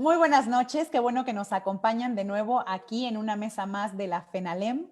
Muy buenas noches, qué bueno que nos acompañan de nuevo aquí en una mesa más de la FENALEM.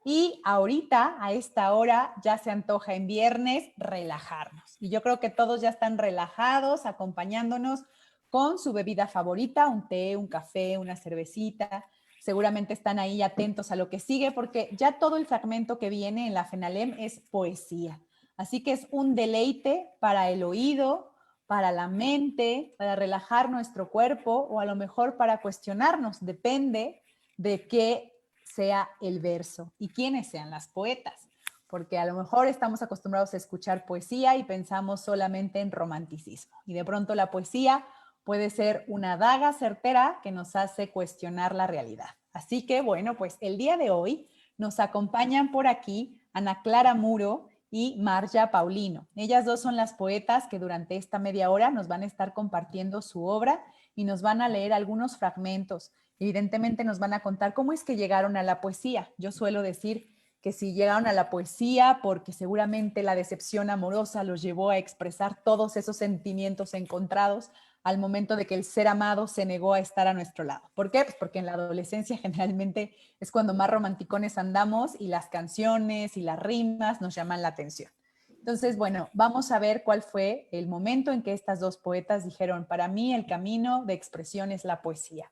Y ahorita, a esta hora, ya se antoja en viernes relajarnos. Y yo creo que todos ya están relajados, acompañándonos con su bebida favorita, un té, un café, una cervecita. Seguramente están ahí atentos a lo que sigue, porque ya todo el fragmento que viene en la FENALEM es poesía. Así que es un deleite para el oído, para la mente, para relajar nuestro cuerpo o a lo mejor para cuestionarnos, depende de qué sea el verso y quiénes sean las poetas, porque a lo mejor estamos acostumbrados a escuchar poesía y pensamos solamente en romanticismo y de pronto la poesía puede ser una daga certera que nos hace cuestionar la realidad. Así que bueno, pues el día de hoy nos acompañan por aquí Ana Clara Muro y Marja Paulino. Ellas dos son las poetas que durante esta media hora nos van a estar compartiendo su obra y nos van a leer algunos fragmentos. Evidentemente nos van a contar cómo es que llegaron a la poesía. Yo suelo decir que si llegaron a la poesía porque seguramente la decepción amorosa los llevó a expresar todos esos sentimientos encontrados al momento de que el ser amado se negó a estar a nuestro lado. ¿Por qué? Pues porque en la adolescencia generalmente es cuando más romanticones andamos y las canciones y las rimas nos llaman la atención. Entonces, bueno, vamos a ver cuál fue el momento en que estas dos poetas dijeron, para mí el camino de expresión es la poesía.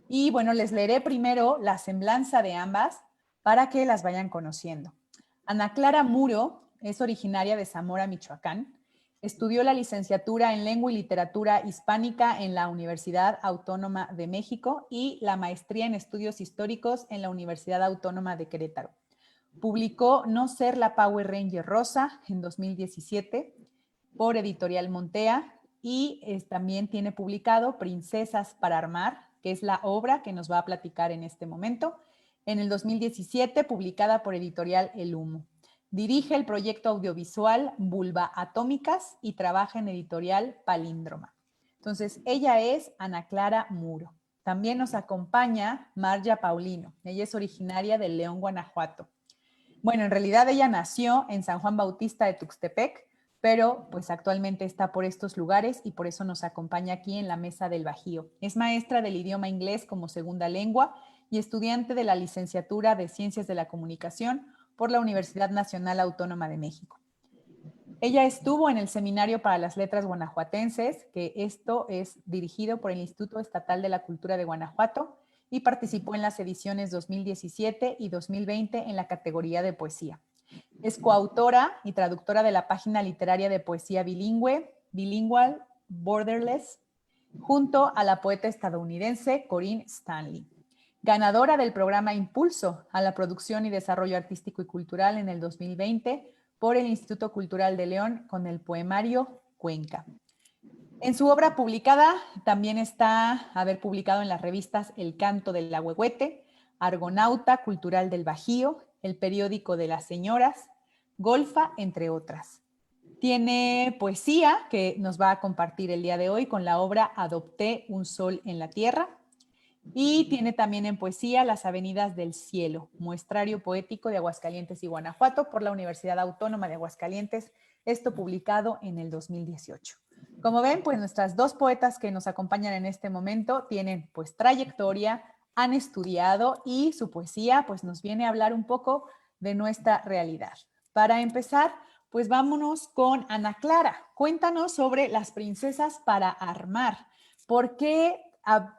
Y bueno, les leeré primero la semblanza de ambas para que las vayan conociendo. Ana Clara Muro es originaria de Zamora, Michoacán. Estudió la licenciatura en Lengua y Literatura Hispánica en la Universidad Autónoma de México y la maestría en Estudios Históricos en la Universidad Autónoma de Querétaro. Publicó No ser la Power Ranger Rosa en 2017 por Editorial Montea y también tiene publicado Princesas para Armar, que es la obra que nos va a platicar en este momento, en el 2017 publicada por Editorial El Humo. Dirige el proyecto audiovisual Vulva Atómicas y trabaja en Editorial Palíndroma. Entonces, ella es Ana Clara Muro. También nos acompaña Marja Paulino. Ella es originaria de León, Guanajuato. Bueno, en realidad ella nació en San Juan Bautista de Tuxtepec, pero pues actualmente está por estos lugares y por eso nos acompaña aquí en la Mesa del Bajío. Es maestra del idioma inglés como segunda lengua y estudiante de la licenciatura de Ciencias de la Comunicación por la Universidad Nacional Autónoma de México. Ella estuvo en el Seminario para las Letras Guanajuatenses, que esto es dirigido por el Instituto Estatal de la Cultura de Guanajuato, y participó en las ediciones 2017 y 2020 en la categoría de poesía. Es coautora y traductora de la página literaria de poesía bilingüe, Bilingual Borderless, junto a la poeta estadounidense Corinne Stanley. Ganadora del programa Impulso a la Producción y Desarrollo Artístico y Cultural en el 2020 por el Instituto Cultural de León con el poemario Cuenca. En su obra publicada también está haber publicado en las revistas El Canto del Ahuehuete, Argonauta Cultural del Bajío, El Periódico de las Señoras, Golfa, entre otras. Tiene poesía que nos va a compartir el día de hoy con la obra Adopté un sol en la tierra. Y tiene también en poesía Las Avenidas del Cielo, muestrario poético de Aguascalientes y Guanajuato por la Universidad Autónoma de Aguascalientes, esto publicado en el 2018. Como ven, pues nuestras dos poetas que nos acompañan en este momento tienen pues trayectoria, han estudiado y su poesía pues nos viene a hablar un poco de nuestra realidad. Para empezar, pues vámonos con Ana Clara. Cuéntanos sobre Las Princesas para Armar. ¿Por qué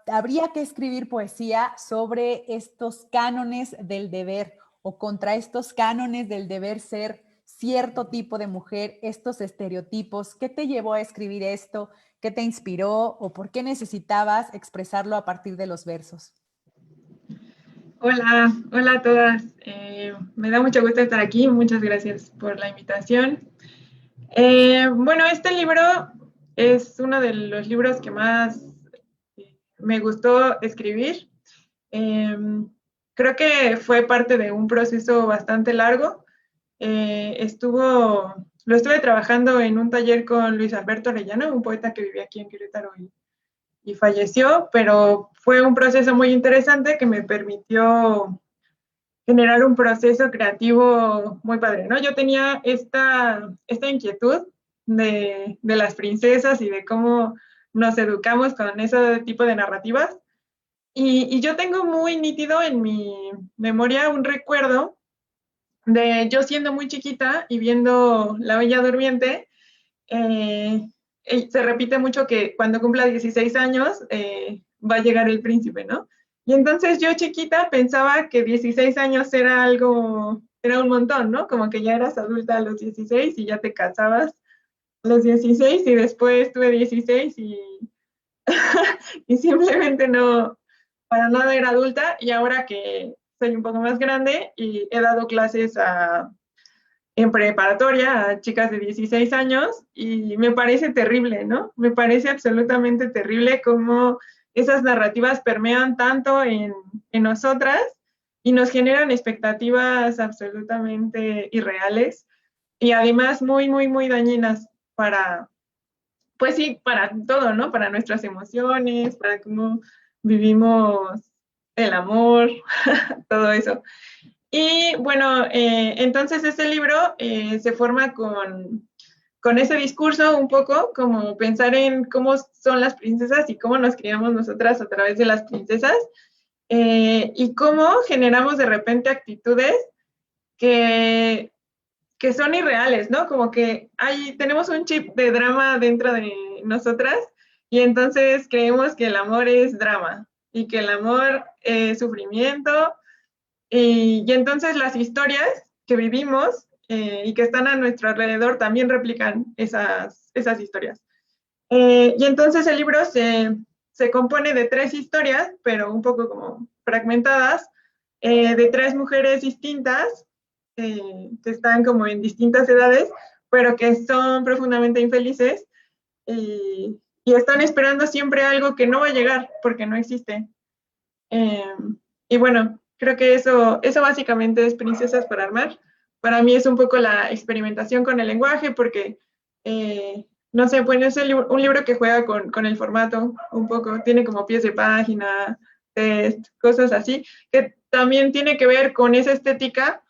habría que escribir poesía sobre estos cánones del deber o contra estos cánones del deber ser cierto tipo de mujer, estos estereotipos? ¿Qué te llevó a escribir esto? ¿Qué te inspiró? ¿O por qué necesitabas expresarlo a partir de los versos? Hola, hola a todas. Me da mucho gusto estar aquí. Muchas gracias por la invitación. Bueno, este libro es uno de los libros que más me gustó escribir. Creo que fue parte de un proceso bastante largo. Lo estuve trabajando en un taller con Luis Alberto Arellano, un poeta que vivía aquí en Querétaro y falleció, pero fue un proceso muy interesante que me permitió generar un proceso creativo muy padre, ¿no? Yo tenía esta inquietud de las princesas y de cómo nos educamos con ese tipo de narrativas. Y yo tengo muy nítido en mi memoria un recuerdo de yo siendo muy chiquita y viendo La Bella Durmiente. eh, Se repite mucho que cuando cumpla 16 años va a llegar el príncipe, ¿no? Y entonces yo chiquita pensaba que 16 años era algo, era un montón, ¿no? Como que ya eras adulta a los 16 y ya te casabas a los 16 y después tuve 16 y simplemente no, para nada era adulta y ahora que soy un poco más grande y he dado clases en preparatoria a chicas de 16 años y me parece terrible, ¿no? Me parece absolutamente terrible cómo esas narrativas permean tanto en nosotras y nos generan expectativas absolutamente irreales y además muy, muy, muy dañinas para, pues sí, para todo, ¿no? Para nuestras emociones, para cómo vivimos el amor, todo eso. Y bueno, entonces este libro se forma con ese discurso un poco, como pensar en cómo son las princesas y cómo nos criamos nosotras a través de las princesas y cómo generamos de repente actitudes que, que son irreales, ¿no? Como que tenemos un chip de drama dentro de nosotras y entonces creemos que el amor es drama y que el amor es sufrimiento y entonces las historias que vivimos y que están a nuestro alrededor también replican esas historias. Y entonces el libro se compone de 3 historias, pero un poco como fragmentadas, de 3 mujeres distintas, que están como en distintas edades, pero que son profundamente infelices y están esperando siempre algo que no va a llegar porque no existe. Eh, y bueno, creo que eso básicamente es Princesas para Armar. Para mí es un poco la experimentación con el lenguaje porque, no sé, bueno, es un libro que juega con el formato un poco, tiene como pies de página, test, cosas así, que también tiene que ver con esa estética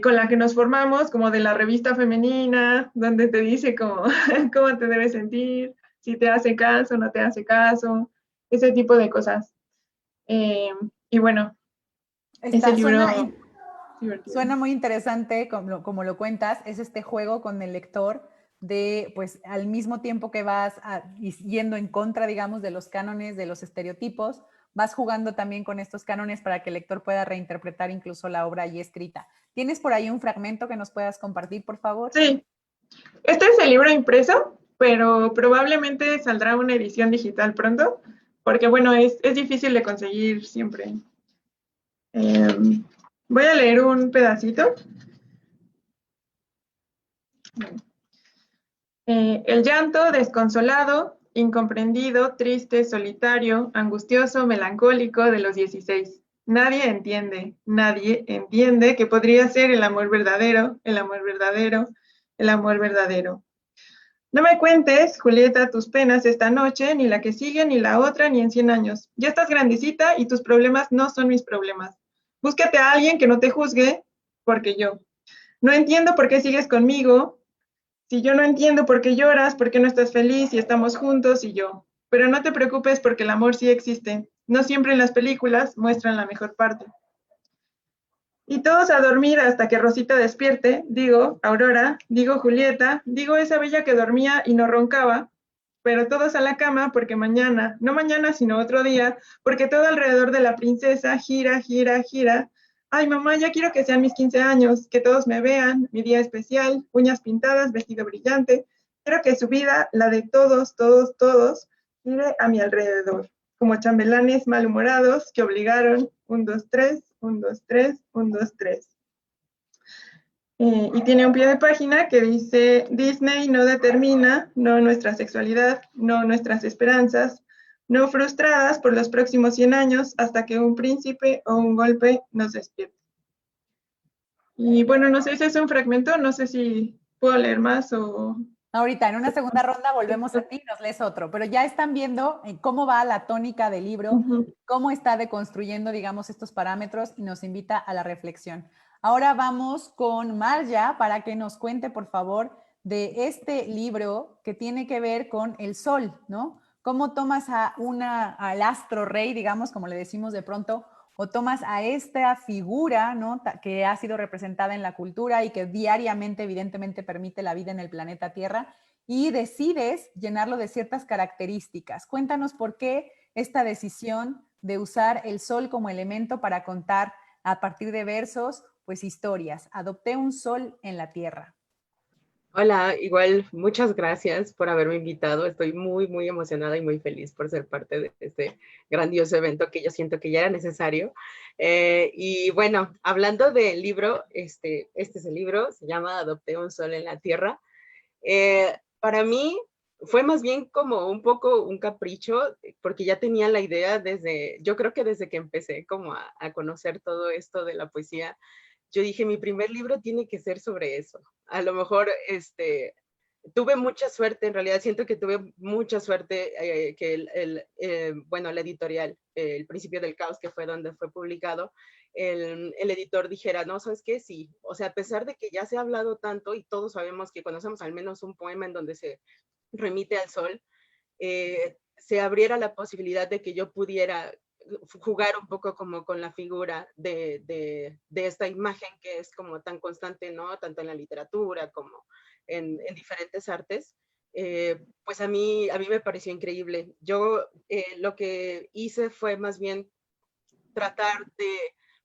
con la que nos formamos, como de la revista femenina, donde te dice cómo, cómo te debes sentir, si te hace caso, no te hace caso, ese tipo de cosas. Eh, y bueno, ese libro divertido. Suena muy interesante como lo cuentas, es este juego con el lector de, pues, al mismo tiempo que vas yendo en contra, digamos, de los cánones, de los estereotipos, vas jugando también con estos cánones para que el lector pueda reinterpretar incluso la obra ya escrita. ¿Tienes por ahí un fragmento que nos puedas compartir, por favor? Sí, este es el libro impreso, pero probablemente saldrá una edición digital pronto, porque bueno, es difícil de conseguir siempre. Voy a leer un pedacito. El llanto desconsolado, incomprendido, triste, solitario, angustioso, melancólico de los 16. Nadie entiende que podría ser el amor verdadero, el amor verdadero, el amor verdadero. No me cuentes, Julieta, tus penas esta noche, ni la que sigue, ni la otra, ni en 100 años. Ya estás grandecita y tus problemas no son mis problemas. Búscate a alguien que no te juzgue, porque yo. No entiendo por qué sigues conmigo, si yo no entiendo por qué lloras, por qué no estás feliz y estamos juntos y yo. Pero no te preocupes porque el amor sí existe. No siempre en las películas muestran la mejor parte. Y todos a dormir hasta que Rosita despierte, digo Aurora, digo Julieta, digo esa bella que dormía y no roncaba, pero todos a la cama porque mañana, no mañana sino otro día, porque todo alrededor de la princesa gira, gira, gira. Ay, mamá, ya quiero que sean mis 15 años, que todos me vean, mi día especial, uñas pintadas, vestido brillante. Quiero que su vida, la de todos, todos, todos, gire a mi alrededor, como chambelanes malhumorados que obligaron, 1, 2, 3, 1, 2, 3, 1, 2, 3. Y tiene un pie de página que dice, Disney no determina, no nuestra sexualidad, no nuestras esperanzas, no frustradas por los próximos 100 años hasta que un príncipe o un golpe nos despierte. Y bueno, no sé si es un fragmento, no sé si puedo leer más o... Ahorita, en una segunda ronda volvemos a ti y nos lees otro, pero ya están viendo cómo va la tónica del libro, cómo está deconstruyendo, digamos, estos parámetros y nos invita a la reflexión. Ahora vamos con Marja para que nos cuente, por favor, de este libro que tiene que ver con el sol, ¿no? Cómo tomas al astro rey, digamos, como le decimos de pronto, o tomas a esta figura, ¿no?, que ha sido representada en la cultura y que diariamente, evidentemente, permite la vida en el planeta Tierra, y decides llenarlo de ciertas características. Cuéntanos por qué esta decisión de usar el sol como elemento para contar a partir de versos, pues historias. Adopté un sol en la tierra. Hola, igual muchas gracias por haberme invitado. Estoy muy, muy emocionada y muy feliz por ser parte de este grandioso evento que yo siento que ya era necesario. Y bueno, hablando del libro, este es el libro, se llama Adopté un sol en la tierra. Para mí fue más bien como un poco un capricho, porque ya tenía la idea yo creo que desde que empecé como a conocer todo esto de la poesía, yo dije, mi primer libro tiene que ser sobre eso. A lo mejor, tuve mucha suerte, en realidad siento que tuve mucha suerte que bueno, la editorial, El Principio del Caos, que fue donde fue publicado, el editor dijera, no, ¿sabes qué? Sí, o sea, a pesar de que ya se ha hablado tanto y todos sabemos que conocemos al menos un poema en donde se remite al sol, se abriera la posibilidad de que yo pudiera jugar un poco como con la figura de esta imagen que es como tan constante, ¿no? Tanto en la literatura como en diferentes artes. Pues a mí me pareció increíble. Yo lo que hice fue más bien tratar de,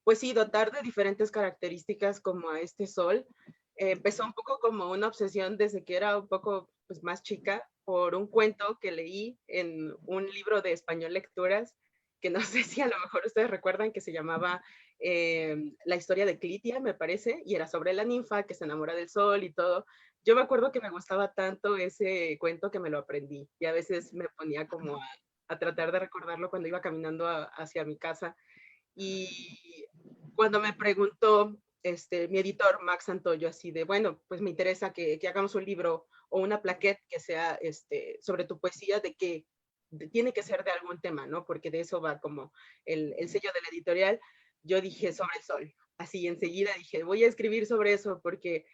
pues sí, dotar de diferentes características como a este sol. Empezó un poco como una obsesión desde que era un poco pues, más chica por un cuento que leí en un libro de español lecturas, que no sé si a lo mejor ustedes recuerdan, que se llamaba La historia de Clitia, me parece, y era sobre la ninfa que se enamora del sol y todo. Yo me acuerdo que me gustaba tanto ese cuento que me lo aprendí y a veces me ponía como a tratar de recordarlo cuando iba caminando hacia mi casa. Y cuando me preguntó mi editor, Max Santoyo, así de, bueno, pues me interesa que hagamos un libro o una plaquette que sea sobre tu poesía, tiene que ser de algún tema, ¿no? Porque de eso va como el sello de la editorial. Yo dije sobre el sol. Así enseguida dije, voy a escribir sobre eso porque,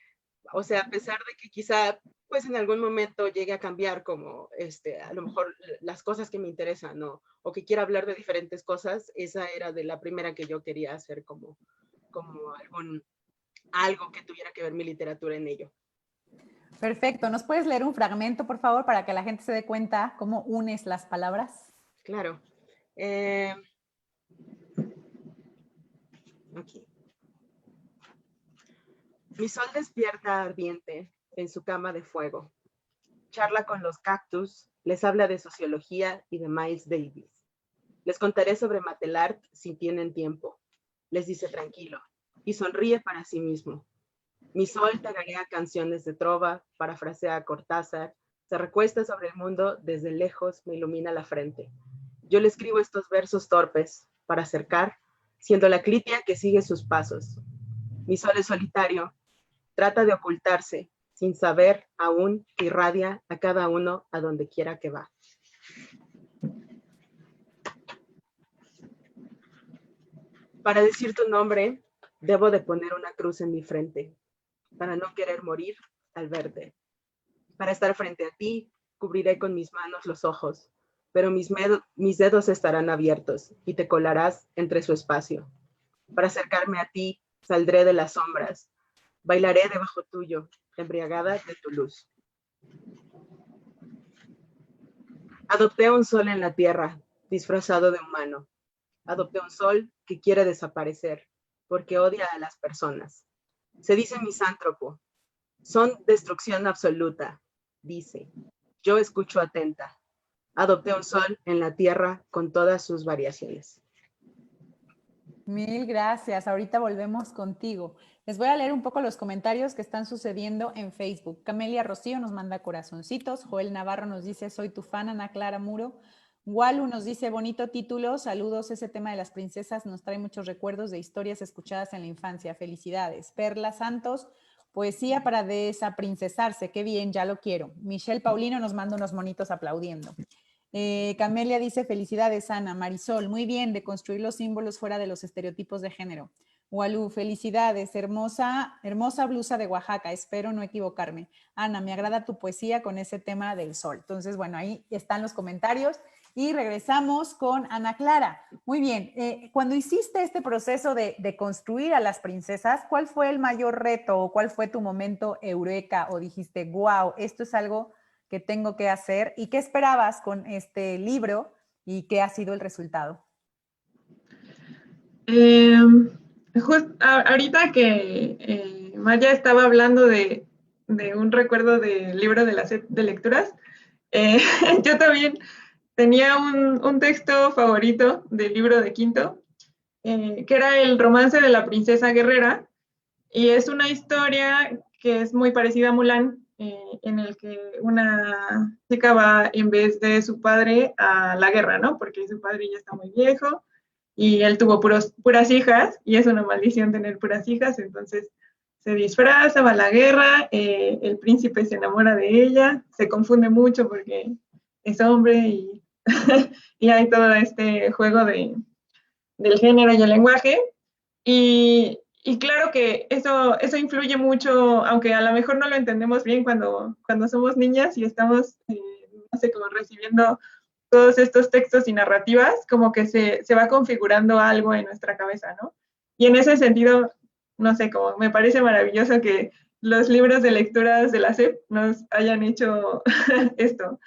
o sea, a pesar de que quizá pues en algún momento llegue a cambiar como a lo mejor las cosas que me interesan, ¿no? O que quiera hablar de diferentes cosas, esa era de la primera que yo quería hacer como algo que tuviera que ver mi literatura en ello. Perfecto. ¿Nos puedes leer un fragmento, por favor, para que la gente se dé cuenta cómo unes las palabras? Claro. Aquí. Mi sol despierta ardiente en su cama de fuego. Charla con los cactus, les habla de sociología y de Miles Davis. Les contaré sobre Matelart si tienen tiempo. Les dice tranquilo y sonríe para sí mismo. Mi sol tararea canciones de trova, parafrasea a Cortázar, se recuesta sobre el mundo, desde lejos me ilumina la frente. Yo le escribo estos versos torpes para acercar, siendo la clitia que sigue sus pasos. Mi sol es solitario, trata de ocultarse, sin saber aún que irradia a cada uno a donde quiera que va. Para decir tu nombre, debo de poner una cruz en mi frente, para no querer morir al verte. Para estar frente a ti, cubriré con mis manos los ojos, pero mis dedos estarán abiertos y te colarás entre su espacio. Para acercarme a ti, saldré de las sombras, bailaré debajo tuyo, embriagada de tu luz. Adopté un sol en la tierra, disfrazado de humano. Adopté un sol que quiere desaparecer, porque odia a las personas. Se dice misántropo. Son destrucción absoluta, dice. Yo escucho atenta. Adopté un sol en la tierra con todas sus variaciones. Mil gracias. Ahorita volvemos contigo. Les voy a leer un poco los comentarios que están sucediendo en Facebook. Camelia Rocío nos manda corazoncitos. Joel Navarro nos dice, soy tu fan. Ana Clara Muro. Walu nos dice, bonito título. Saludos. Ese tema de las princesas nos trae muchos recuerdos de historias escuchadas en la infancia. Felicidades. Perla Santos, poesía para desaprincesarse. Qué bien, ya lo quiero. Michelle Paulino nos manda unos monitos aplaudiendo. Camelia dice, felicidades, Ana. Marisol, muy bien, de construir los símbolos fuera de los estereotipos de género. Walú, felicidades, hermosa, hermosa blusa de Oaxaca, espero no equivocarme. Ana, me agrada tu poesía con ese tema del sol. Entonces, bueno, ahí están los comentarios y regresamos con Ana Clara. Muy bien, cuando hiciste este proceso de construir a las princesas, ¿cuál fue el mayor reto o cuál fue tu momento eureka o dijiste, wow, esto es algo que tengo que hacer? ¿Y qué esperabas con este libro y qué ha sido el resultado? Ahorita que Maya estaba hablando de un recuerdo del libro de la SEP de lecturas, yo también tenía un texto favorito del libro de quinto, que era el romance de la princesa guerrera, y es una historia que es muy parecida a Mulan, en el que una chica va en vez de su padre a la guerra, ¿no? Porque su padre ya está muy viejo y él tuvo puras hijas y es una maldición tener puras hijas, entonces se disfraza, va a la guerra, el príncipe se enamora de ella, se confunde mucho porque es hombre y, y hay todo este juego del género y el lenguaje. Y claro que eso influye mucho, aunque a lo mejor no lo entendemos bien cuando somos niñas y estamos, no sé, como recibiendo todos estos textos y narrativas, como que se va configurando algo en nuestra cabeza, ¿no? Y en ese sentido, no sé, como me parece maravilloso que los libros de lecturas de la SEP nos hayan hecho esto.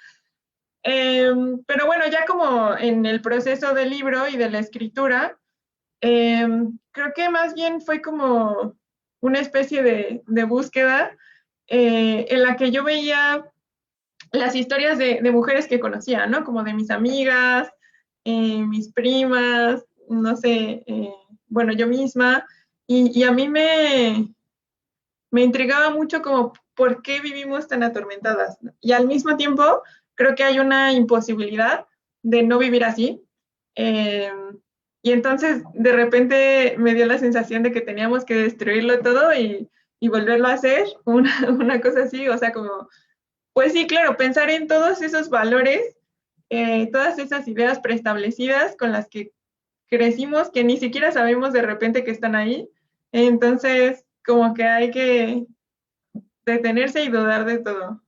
Pero bueno, ya como en el proceso del libro y de la escritura, creo que más bien fue como una especie de búsqueda en la que yo veía las historias de mujeres que conocía, ¿no? Como de mis amigas, mis primas, no sé, bueno, yo misma, y a mí me intrigaba mucho como por qué vivimos tan atormentadas, ¿no? Y al mismo tiempo creo que hay una imposibilidad de no vivir así. Eh, y entonces de repente me dio la sensación de que teníamos que destruirlo todo y volverlo a hacer, una cosa así, o sea, como, pues sí, claro, pensar en todos esos valores, todas esas ideas preestablecidas con las que crecimos, que ni siquiera sabemos de repente que están ahí. Entonces, como que hay que detenerse y dudar de todo.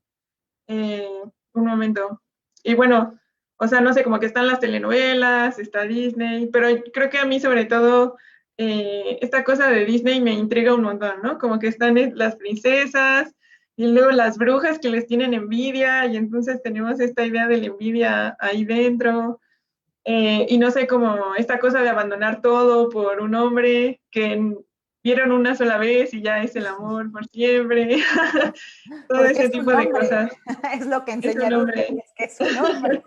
Un momento. Y bueno, o sea, no sé, como que están las telenovelas, está Disney, pero creo que a mí sobre todo esta cosa de Disney me intriga un montón, ¿no? Como que están las princesas y luego las brujas que les tienen envidia y entonces tenemos esta idea de la envidia ahí dentro. Y no sé, como esta cosa de abandonar todo por un hombre que vieron una sola vez y ya es el amor por siempre. Todo Porque ese es un tipo de hombre, cosas. es lo que Es enseña un Disney, hombre. es que es un hombre.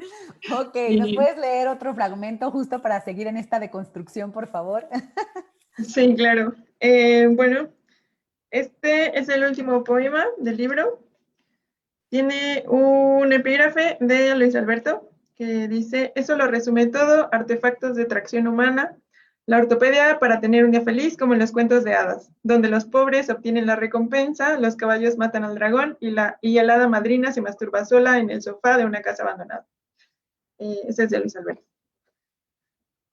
Ok, ¿nos Y, puedes leer otro fragmento justo para seguir en esta deconstrucción, por favor? sí, claro. Bueno, este es el último poema del libro. Tiene un epígrafe de Luis Alberto que dice, eso lo resume todo, artefactos de tracción humana, la ortopedia para tener un día feliz como en los cuentos de hadas, donde los pobres obtienen la recompensa, los caballos matan al dragón y el hada madrina se masturba sola en el sofá de una casa abandonada. Ese es de Luis Alberto.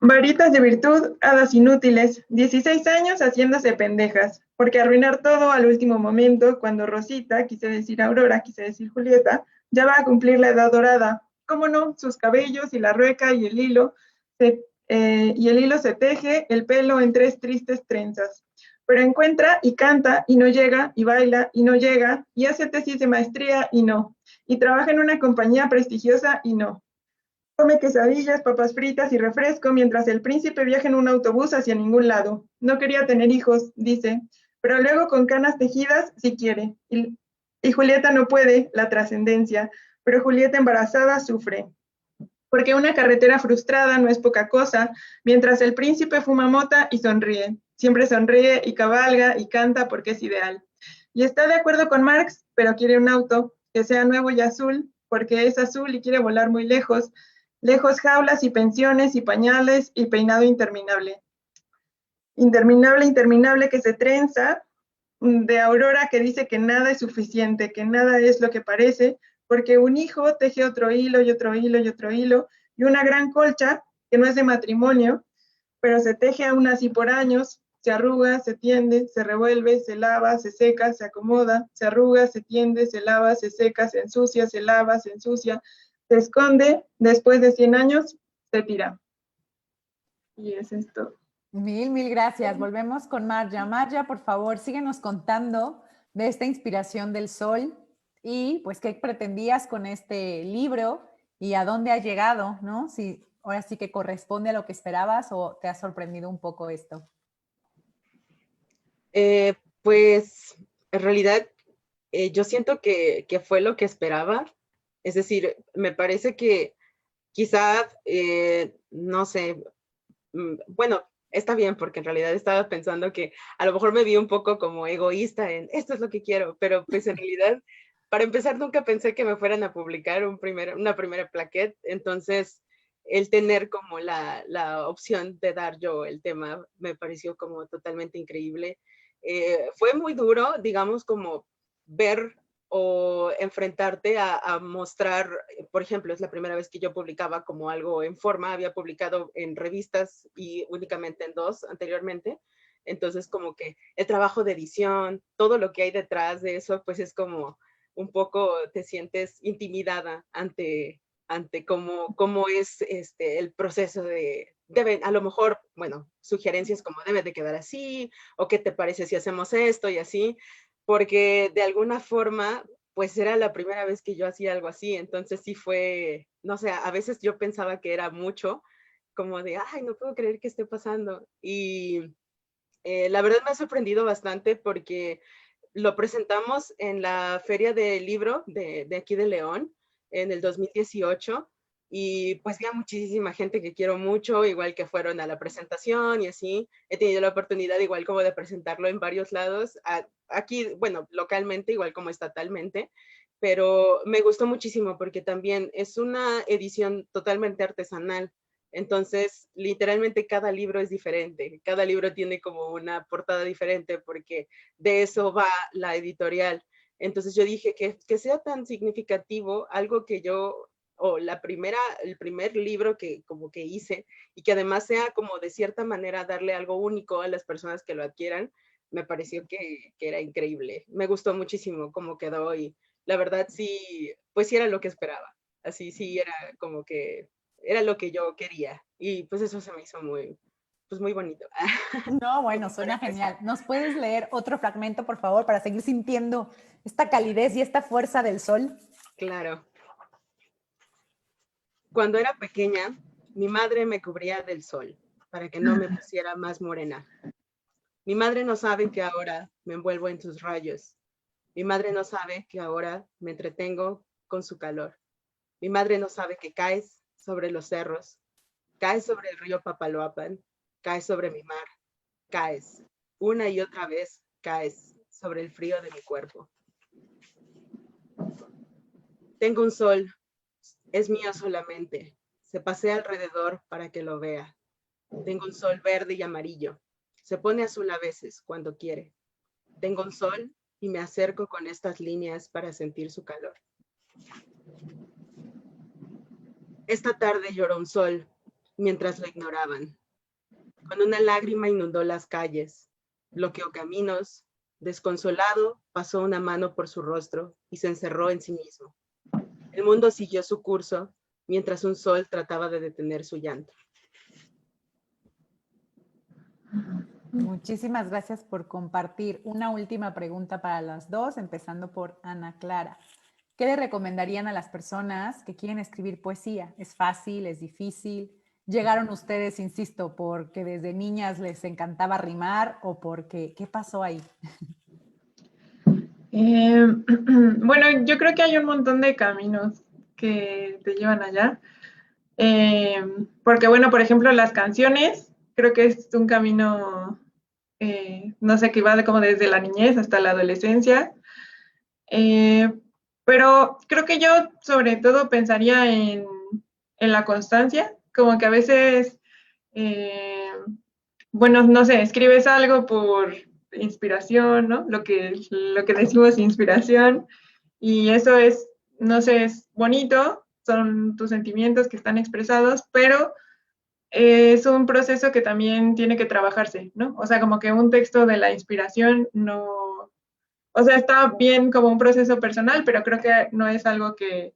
Varitas de virtud, hadas inútiles, 16 años haciéndose pendejas, porque arruinar todo al último momento, cuando Rosita, quise decir Aurora, quise decir Julieta, ya va a cumplir la edad dorada. ¿Cómo no? Sus cabellos y la rueca y el hilo se teje el pelo en 3 tristes trenzas. Pero encuentra y canta y no llega, y baila y no llega, y hace tesis de maestría y no, y trabaja en una compañía prestigiosa y no. Come quesadillas, papas fritas y refresco mientras el príncipe viaja en un autobús hacia ningún lado. No quería tener hijos, dice, pero luego con canas tejidas sí quiere. Y Julieta no puede, la trascendencia, pero Julieta embarazada sufre. Porque una carretera frustrada no es poca cosa, mientras el príncipe fuma mota y sonríe. Siempre sonríe y cabalga y canta porque es ideal. Y está de acuerdo con Marx, pero quiere un auto que sea nuevo y azul, porque es azul y quiere volar muy lejos, lejos jaulas y pensiones y pañales y peinado interminable. Interminable, interminable que se trenza, de Aurora que dice que nada es suficiente, que nada es lo que parece, porque un hijo teje otro hilo y otro hilo y otro hilo, y una gran colcha que no es de matrimonio, pero se teje aún así por años, se arruga, se tiende, se revuelve, se lava, se seca, se acomoda, se arruga, se tiende, se lava, se seca, se ensucia, se lava, se ensucia, se esconde, después de 100 años, se tira. Y es esto. Mil gracias. Volvemos con Marja. Marja, por favor, síguenos contando de esta inspiración del sol y pues qué pretendías con este libro y a dónde ha llegado, ¿no? Si ahora sí que corresponde a lo que esperabas o te ha sorprendido un poco esto. Pues en realidad yo siento que fue lo que esperaba. Es decir, me parece que quizá, no sé, bueno, está bien porque en realidad estaba pensando que a lo mejor me vi un poco como egoísta en esto es lo que quiero, pero pues en realidad, para empezar, nunca pensé que me fueran a publicar una primera plaquette, entonces el tener como la opción de dar yo el tema me pareció como totalmente increíble. Fue muy duro, digamos, como ver o enfrentarte a mostrar, por ejemplo, es la primera vez que yo publicaba como algo en forma, había publicado en revistas y únicamente en 2 anteriormente, entonces como que el trabajo de edición, todo lo que hay detrás de eso, pues es como un poco te sientes intimidada ante cómo es el proceso deben, a lo mejor, bueno, sugerencias como debe de quedar así, o qué te parece si hacemos esto y así, porque de alguna forma, pues era la primera vez que yo hacía algo así, entonces sí fue, no sé, a veces yo pensaba que era mucho, como de, ay, no puedo creer que esté pasando, y la verdad me ha sorprendido bastante porque lo presentamos en la Feria del Libro de aquí de León en el 2018 y pues vi a muchísima gente que quiero mucho, igual que fueron a la presentación y así. He tenido la oportunidad igual como de presentarlo en varios lados, aquí, bueno, localmente, igual como estatalmente, pero me gustó muchísimo porque también es una edición totalmente artesanal. Entonces, literalmente cada libro es diferente, cada libro tiene como una portada diferente porque de eso va la editorial. Entonces yo dije que sea tan significativo algo que yo, o el primer libro que como que hice y que además sea como de cierta manera darle algo único a las personas que lo adquieran, me pareció que era increíble. Me gustó muchísimo cómo quedó y la verdad sí, pues sí era lo que esperaba. Así sí era como que era lo que yo quería y pues eso se me hizo pues muy bonito. No, bueno, suena genial. ¿Nos puedes leer otro fragmento, por favor, para seguir sintiendo esta calidez y esta fuerza del sol? Claro. Cuando era pequeña, mi madre me cubría del sol para que no me pusiera más morena. Mi madre no sabe que ahora me envuelvo en sus rayos. Mi madre no sabe que ahora me entretengo con su calor. Mi madre no sabe que caes sobre los cerros, caes sobre el río Papaloapan, caes sobre mi mar, caes. Una y otra vez caes sobre el frío de mi cuerpo. Tengo un sol, es mío solamente. Se pasea alrededor para que lo vea. Tengo un sol verde y amarillo. Se pone azul a veces cuando quiere. Tengo un sol y me acerco con estas líneas para sentir su calor. Esta tarde lloró un sol mientras lo ignoraban. Con una lágrima inundó las calles, bloqueó caminos, desconsolado pasó una mano por su rostro y se encerró en sí mismo. El mundo siguió su curso mientras un sol trataba de detener su llanto. Muchísimas gracias por compartir. Una última pregunta para las dos, empezando por Ana Clara. ¿Qué le recomendarían a las personas que quieren escribir poesía? ¿Es fácil? ¿Es difícil? ¿Llegaron ustedes, insisto, porque desde niñas les encantaba rimar o porque qué pasó ahí? Bueno, yo creo que hay un montón de caminos que te llevan allá. Porque, bueno, por ejemplo, las canciones, creo que es un camino, no sé, que va como desde la niñez hasta la adolescencia. Pero creo que yo sobre todo pensaría en la constancia, como que a veces, bueno, no sé, escribes algo por inspiración, ¿no? Lo que decimos inspiración, y eso es, no sé, es bonito, son tus sentimientos que están expresados, pero es un proceso que también tiene que trabajarse, ¿no? O sea, como que un texto de la inspiración no, o sea, está bien como un proceso personal, pero creo que no es algo que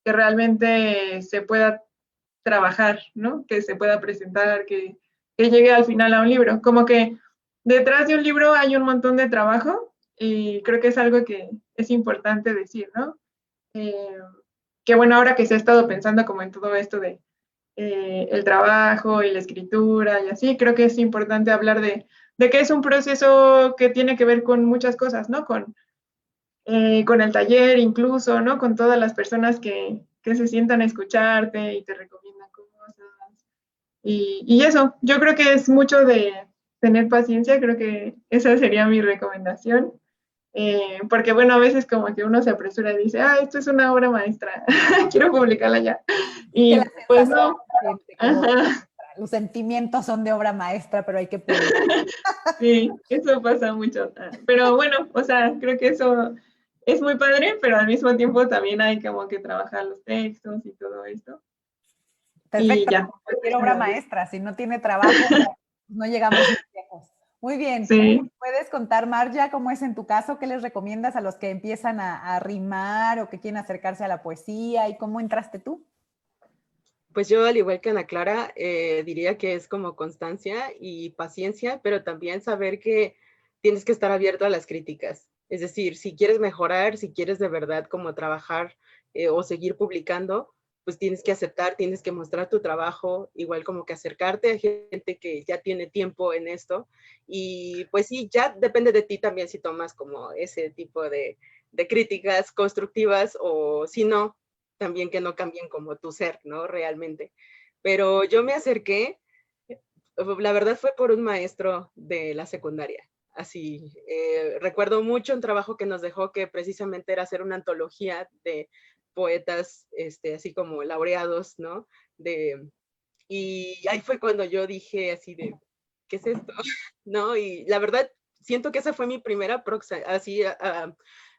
realmente se pueda trabajar, ¿no? Que se pueda presentar, que llegue al final a un libro. Como que detrás de un libro hay un montón de trabajo y creo que es algo que es importante decir, ¿no? Eh, que bueno, ahora que se ha estado pensando como en todo esto de el trabajo y la escritura y así, creo que es importante hablar de que es un proceso que tiene que ver con muchas cosas, ¿no? Con el taller incluso, ¿no? Con todas las personas que se sientan a escucharte y te recomiendan cosas. Y eso, yo creo que es mucho de tener paciencia, creo que esa sería mi recomendación. Porque bueno, a veces como que uno se apresura y dice, ah, esto es una obra maestra, quiero publicarla ya. Que la Y pues sensación no, se siente como obra ajá, maestra. Los sentimientos son de obra maestra, pero hay que pulir. sí, eso pasa mucho. Pero bueno, o sea, creo que eso es muy padre, pero al mismo tiempo también hay como que trabajar los textos y todo esto. Y Perfecto, ya. como cualquier obra maestra. Si no tiene trabajo, no llegamos muy lejos. Muy bien. Sí. ¿Puedes contar, Marja, cómo es en tu caso? ¿Qué les recomiendas a los que empiezan a rimar o que quieren acercarse a la poesía? ¿Y cómo entraste tú? Pues yo, al igual que Ana Clara, diría que es como constancia y paciencia, pero también saber que tienes que estar abierto a las críticas. Es decir, si quieres mejorar, si quieres de verdad como trabajar o seguir publicando, pues tienes que aceptar, tienes que mostrar tu trabajo, igual como que acercarte a gente que ya tiene tiempo en esto. Y pues sí, ya depende de ti también si tomas como ese tipo de críticas constructivas o si no, también que no cambien como tu ser, ¿no? Realmente. Pero yo me acerqué, la verdad fue por un maestro de la secundaria. Así, recuerdo mucho un trabajo que nos dejó que precisamente era hacer una antología de poetas, así como laureados, ¿no? Y ahí fue cuando yo dije así de, ¿qué es esto? ¿No? Y la verdad, siento que esa fue mi primera, así,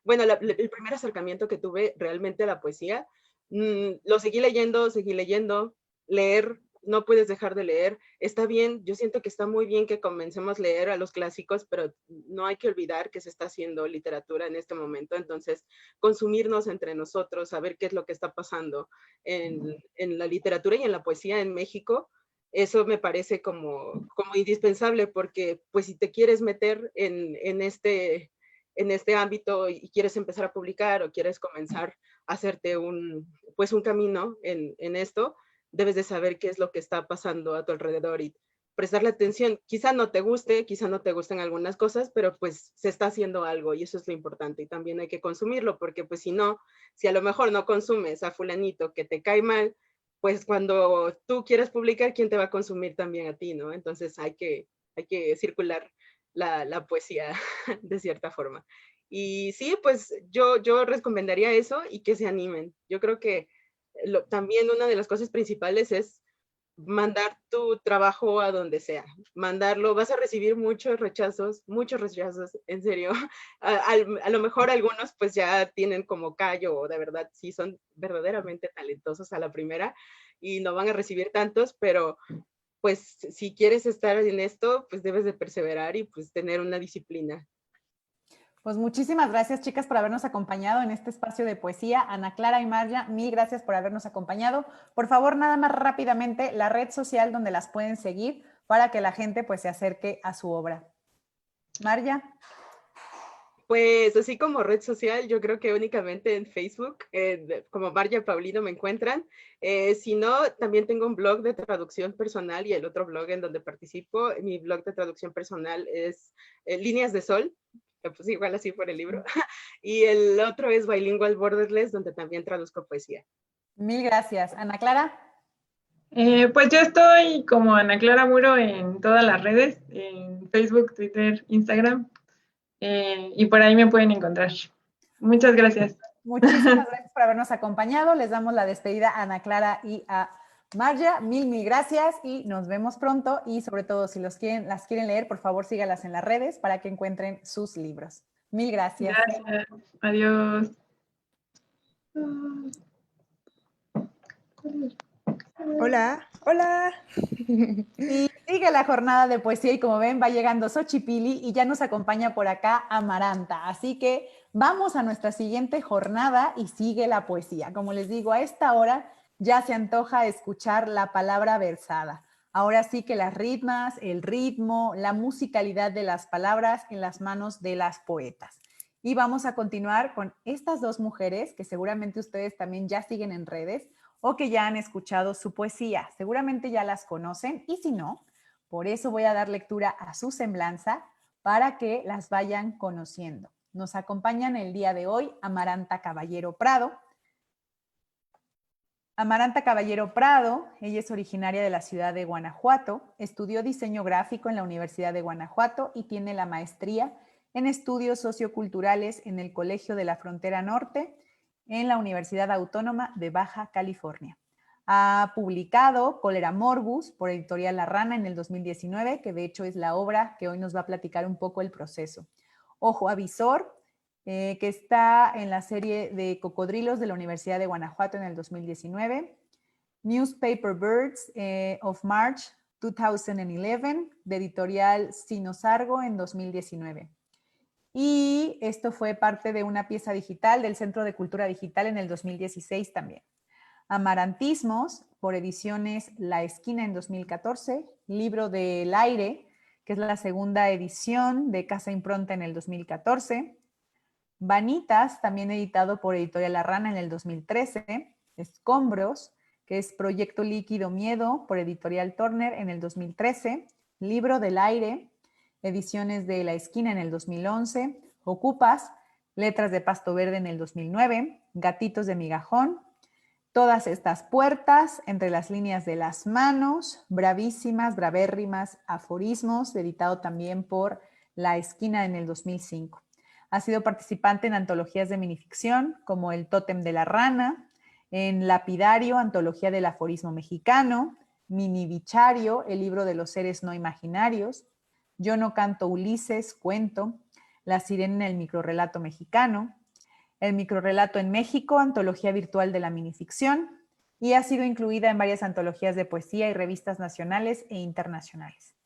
bueno, el primer acercamiento que tuve realmente a la poesía. Lo seguí leyendo, leer, no puedes dejar de leer. Está bien, yo siento que está muy bien que comencemos a leer a los clásicos, pero no hay que olvidar que se está haciendo literatura en este momento, entonces consumirnos entre nosotros, saber qué es lo que está pasando en la literatura y en la poesía en México, eso me parece como indispensable, porque pues si te quieres meter en este ámbito y quieres empezar a publicar o quieres comenzar a hacerte pues un camino en esto, debes de saber qué es lo que está pasando a tu alrededor y prestarle atención. Quizá no te guste, quizá no te gusten algunas cosas, pero pues se está haciendo algo y eso es lo importante y también hay que consumirlo, porque pues si no, si a lo mejor no consumes a fulanito que te cae mal, pues cuando tú quieres publicar, ¿quién te va a consumir también a ti, no? Entonces hay que circular la poesía de cierta forma. Y sí, pues yo recomendaría eso y que se animen. Yo creo que también una de las cosas principales es mandar tu trabajo a donde sea, mandarlo, vas a recibir muchos rechazos, en serio. A lo mejor algunos pues ya tienen como callo o de verdad sí son verdaderamente talentosos a la primera y no van a recibir tantos, pero pues si quieres estar en esto, pues debes de perseverar y pues tener una disciplina. Pues muchísimas gracias, chicas, por habernos acompañado en este espacio de poesía. Ana Clara y Marja, mil gracias por habernos acompañado. Por favor, nada más rápidamente, la red social donde las pueden seguir para que la gente pues se acerque a su obra. Marja. Pues así como red social, yo creo que únicamente en Facebook, como Marja Paulino me encuentran. Si no, también tengo un blog de traducción personal y el otro blog en donde participo. Mi blog de traducción personal es Líneas de Sol, pues igual así por el libro. Y el otro es Bilingual Borderless, donde también traduzco poesía. Mil gracias. Ana Clara. Pues yo estoy como Ana Clara Muro en todas las redes, en Facebook, Twitter, Instagram, y por ahí me pueden encontrar. Muchas gracias. Muchísimas gracias por habernos acompañado. Les damos la despedida a Ana Clara y a Marja. Mil gracias y nos vemos pronto. Y sobre todo, si las quieren leer, por favor, sígalas en las redes para que encuentren sus libros. Mil gracias. Gracias. Adiós. Hola, hola. Y sigue la jornada de poesía y como ven va llegando Xochipilli y ya nos acompaña por acá Amaranta. Así que vamos a nuestra siguiente jornada y sigue la poesía. Como les digo, a esta hora ya se antoja escuchar la palabra versada. Ahora sí que las ritmas, el ritmo, la musicalidad de las palabras en las manos de las poetas. Y vamos a continuar con estas dos mujeres que seguramente ustedes también ya siguen en redes o que ya han escuchado su poesía. Seguramente ya las conocen y si no, por eso voy a dar lectura a su semblanza para que las vayan conociendo. Nos acompañan el día de hoy Amaranta Caballero Prado. Amaranta Caballero Prado, ella es originaria de la ciudad de Guanajuato, estudió diseño gráfico en la Universidad de Guanajuato y tiene la maestría en estudios socioculturales en el Colegio de la Frontera Norte en la Universidad Autónoma de Baja California. Ha publicado Cólera Morbus por Editorial La Rana en el 2019, que de hecho es la obra que hoy nos va a platicar un poco el proceso. Ojo Avisor, que está en la serie de Cocodrilos de la Universidad de Guanajuato en el 2019. Newspaper Birds of March 2011, de editorial Sinosargo en 2019. Y esto fue parte de una pieza digital del Centro de Cultura Digital en el 2016 también. Amarantismos, por ediciones La Esquina en 2014, Libro del Aire, que es la segunda edición de Casa Impronta en el 2014, Vanitas, también editado por Editorial La Rana en el 2013, Escombros, que es Proyecto Líquido Miedo por Editorial Turner en el 2013, Libro del Aire, ediciones de La Esquina en el 2011, Ocupas, Letras de Pasto Verde en el 2009, Gatitos de Migajón, Todas estas puertas, Entre las líneas de las manos, Bravísimas, Bravérrimas, Aforismos, editado también por La Esquina en el 2005. Ha sido participante en antologías de minificción como El Tótem de la Rana, en Lapidario, Antología del Aforismo Mexicano, Mini Bichario, El Libro de los Seres No Imaginarios, Yo no canto Ulises, cuento, La Sirena en el Microrrelato Mexicano, El Microrrelato en México, Antología Virtual de la Minificción, y ha sido incluida en varias antologías de poesía y revistas nacionales e internacionales.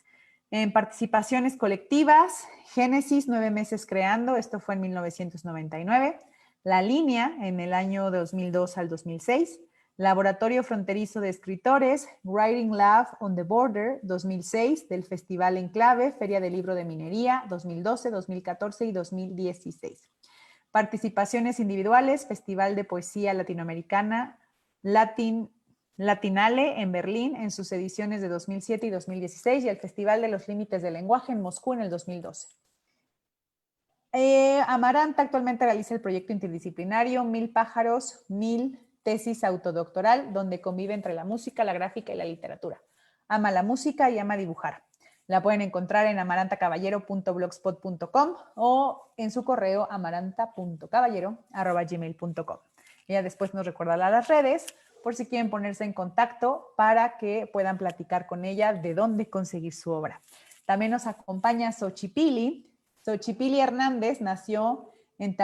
En participaciones colectivas, Génesis, 9 meses creando, esto fue en 1999, La Línea, en el año 2002 al 2006, Laboratorio Fronterizo de Escritores, Writing Lab on the Border, 2006, del Festival Enclave, Feria del Libro de Minería, 2012, 2014 y 2016. Participaciones individuales, Festival de Poesía Latinoamericana, Latinale en Berlín en sus ediciones de 2007 y 2016 y el Festival de los Límites del Lenguaje en Moscú en el 2012. Amaranta actualmente realiza el proyecto interdisciplinario 1000 pájaros, 1000 tesis autodoctoral, donde convive entre la música, la gráfica y la literatura. Ama la música y ama dibujar. La pueden encontrar en amarantacaballero.blogspot.com o en su correo amaranta.caballero@gmail.com. Ella después nos recordará las redes por si quieren ponerse en contacto para que puedan platicar con ella de dónde conseguir su obra. También nos acompaña Xochipilli. Xochipilli Hernández nació en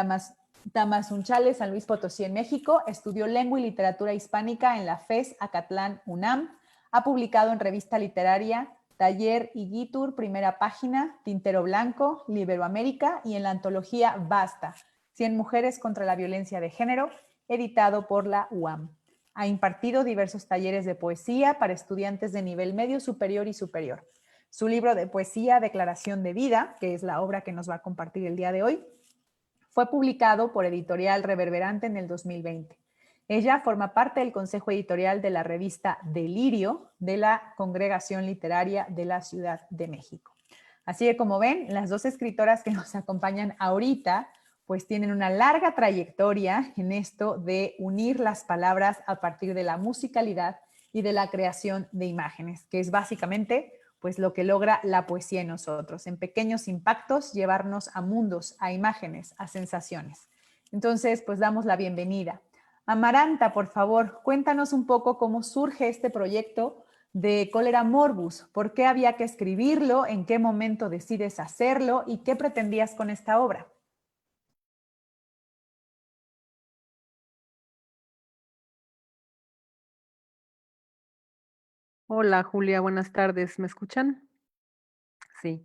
Tamazunchale, San Luis Potosí, en México. Estudió lengua y literatura hispánica en la FES Acatlán, UNAM. Ha publicado en revista literaria Taller Igitur, Primera Página, Tintero Blanco, Liberoamérica y en la antología Basta, 100 mujeres contra la violencia de género, editado por la UAM. Ha impartido diversos talleres de poesía para estudiantes de nivel medio, superior y superior. Su libro de poesía, Declaración de Vida, que es la obra que nos va a compartir el día de hoy, fue publicado por Editorial Reverberante en el 2020. Ella forma parte del consejo editorial de la revista Delirio de la Congregación Literaria de la Ciudad de México. Así que como ven, las dos escritoras que nos acompañan ahorita pues tienen una larga trayectoria en esto de unir las palabras a partir de la musicalidad y de la creación de imágenes, que es básicamente pues lo que logra la poesía en nosotros, en pequeños impactos llevarnos a mundos, a imágenes, a sensaciones. Entonces, pues damos la bienvenida. Amaranta, por favor, cuéntanos un poco cómo surge este proyecto de Cólera Morbus, por qué había que escribirlo, en qué momento decides hacerlo y qué pretendías con esta obra. Hola Julia, buenas tardes. ¿Me escuchan? Sí.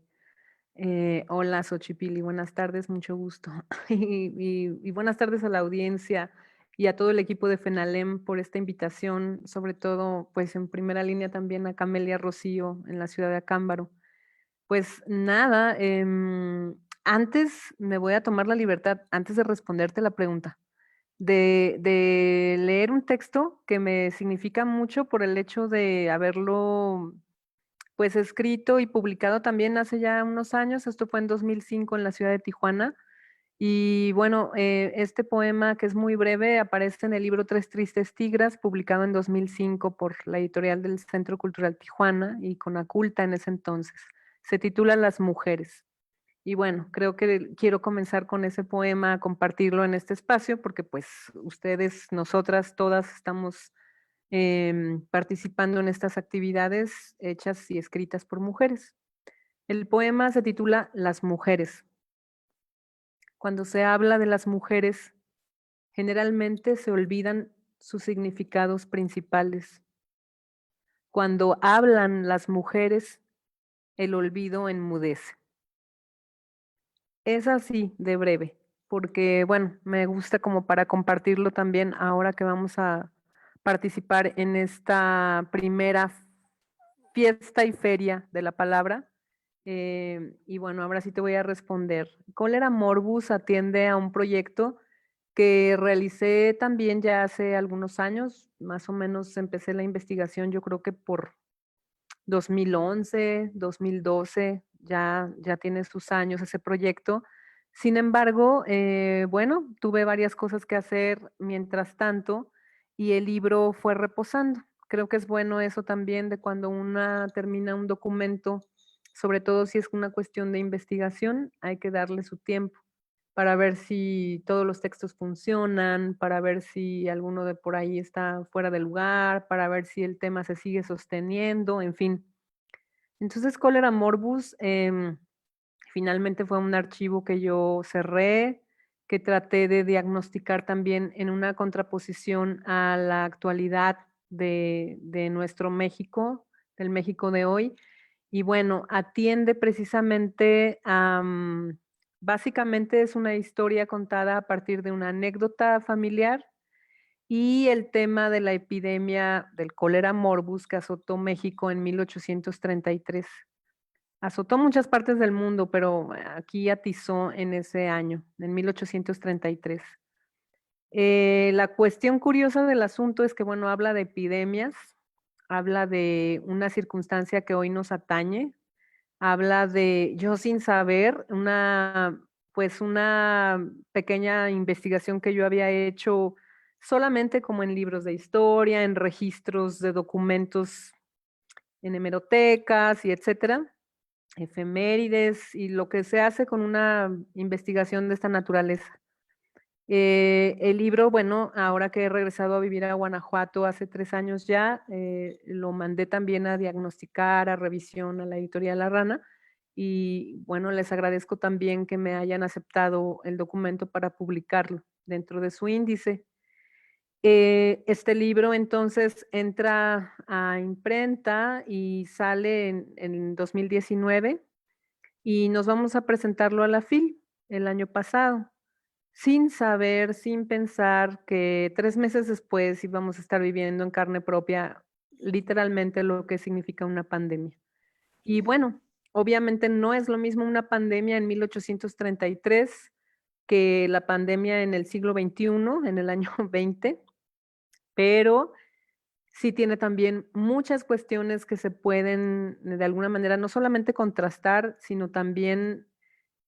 Hola Xochipilli, buenas tardes, mucho gusto. Y buenas tardes a la audiencia y a todo el equipo de FENALEM por esta invitación, sobre todo, pues en primera línea también a Camelia Rocío en la ciudad de Acámbaro. Pues nada, antes me voy a tomar la libertad, antes de responderte la pregunta, de leer un texto que me significa mucho por el hecho de haberlo pues escrito y publicado también hace ya unos años. Esto fue en 2005 en la ciudad de Tijuana. Y bueno, este poema, que es muy breve, aparece en el libro Tres Tristes Tigras, publicado en 2005 por la editorial del Centro Cultural Tijuana y con Aculta en ese entonces. Se titula Las Mujeres. Y bueno, creo que quiero comenzar con ese poema, a compartirlo en este espacio, porque pues ustedes, nosotras, todas estamos participando en estas actividades hechas y escritas por mujeres. El poema se titula Las Mujeres. Cuando se habla de las mujeres, generalmente se olvidan sus significados principales. Cuando hablan las mujeres, el olvido enmudece. Es así de breve, porque bueno, me gusta como para compartirlo también ahora que vamos a participar en esta primera fiesta y feria de la palabra. Y bueno, ahora sí te voy a responder. Cólera Morbus atiende a un proyecto que realicé también ya hace algunos años, más o menos empecé la investigación yo creo que por 2011, 2012, ya tiene sus años ese proyecto. Sin embargo, bueno, tuve varias cosas que hacer mientras tanto y el libro fue reposando. Creo que es bueno eso también de cuando una termina un documento, sobre todo si es una cuestión de investigación, hay que darle su tiempo para ver si todos los textos funcionan, para ver si alguno de por ahí está fuera de lugar, para ver si el tema se sigue sosteniendo, en fin. Entonces, Cólera Morbus finalmente fue un archivo que yo cerré, que traté de diagnosticar también en una contraposición a la actualidad de nuestro México, del México de hoy. Y bueno, atiende precisamente a, básicamente es una historia contada a partir de una anécdota familiar y el tema de la epidemia del cólera morbus que azotó México en 1833. Azotó muchas partes del mundo, pero aquí atizó en ese año, en 1833. La cuestión curiosa del asunto es que, bueno, habla de epidemias, habla de una circunstancia que hoy nos atañe, habla de, yo sin saber, pues una pequeña investigación que yo había hecho solamente como en libros de historia, en registros de documentos en hemerotecas y etcétera, efemérides y lo que se hace con una investigación de esta naturaleza. El libro, bueno, ahora que he regresado a vivir a Guanajuato hace 3 años ya, lo mandé también a diagnosticar, a revisión a la editorial La Rana y bueno, les agradezco también que me hayan aceptado el documento para publicarlo dentro de su índice. Este libro entonces entra a imprenta y sale en 2019 y nos vamos a presentarlo a la FIL el año pasado, sin saber, sin pensar que 3 meses después íbamos a estar viviendo en carne propia literalmente lo que significa una pandemia. Y bueno, obviamente no es lo mismo una pandemia en 1833 que la pandemia en el siglo XXI, en el año 20, pero sí tiene también muchas cuestiones que se pueden de alguna manera no solamente contrastar, sino también